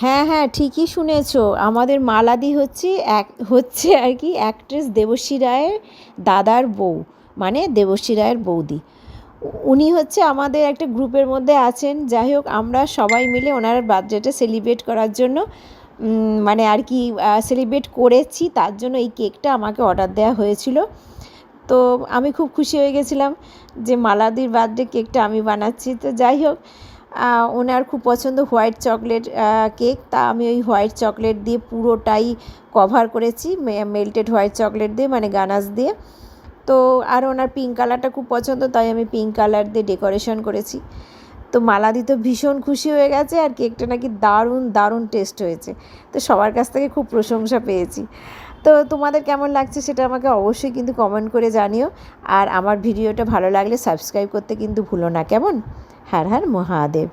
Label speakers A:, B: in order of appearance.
A: হ্যাঁ হ্যাঁ, ঠিকই শুনেছো। আমাদের মালাদি হচ্ছে আর কি অ্যাক্ট্রেস দেবশ্রী রায়ের দাদার বউ, মানে দেবশ্রী রায়ের বৌদি। উনি হচ্ছে আমাদের একটা গ্রুপের মধ্যে আছেন। যাই হোক, আমরা সবাই মিলে ওনার বার্থডেটা সেলিব্রেট করার জন্য মানে আর কি সেলিব্রেট করেছি। তার জন্য এই কেকটা আমাকে অর্ডার দেওয়া হয়েছিল। তো আমি খুব খুশি হয়ে গেছিলাম যে মালাদির বার্থডে কেকটা আমি বানাচ্ছি। তো যাই হোক, ওনার খুব পছন্দ হোয়াইট চকলেট কেক। তা আমি ওই হোয়াইট চকলেট দিয়ে পুরোটাই কভার করেছি, মেল্টেড হোয়াইট চকলেট দিয়ে, মানে গানাশ দিয়ে। তো আর ওনার পিঙ্ক কালারটা খুব পছন্দ, তাই আমি পিঙ্ক কালার দিয়ে ডেকোরেশন করেছি। তো মালাদি তো ভীষণ খুশি হয়ে গেছে, আর কেকটা নাকি দারুণ দারুণ টেস্ট হয়েছে। তো সবার কাছ থেকে খুব প্রশংসা পেয়েছি। তো তোমাদের কেমন লাগছে সেটা আমাকে অবশ্যই কিন্তু কমেন্ট করে জানিও। আর আমার ভিডিওটা ভালো লাগলে সাবস্ক্রাইব করতে কিন্তু ভুলো না, কেমন? হর হর মহাদেব।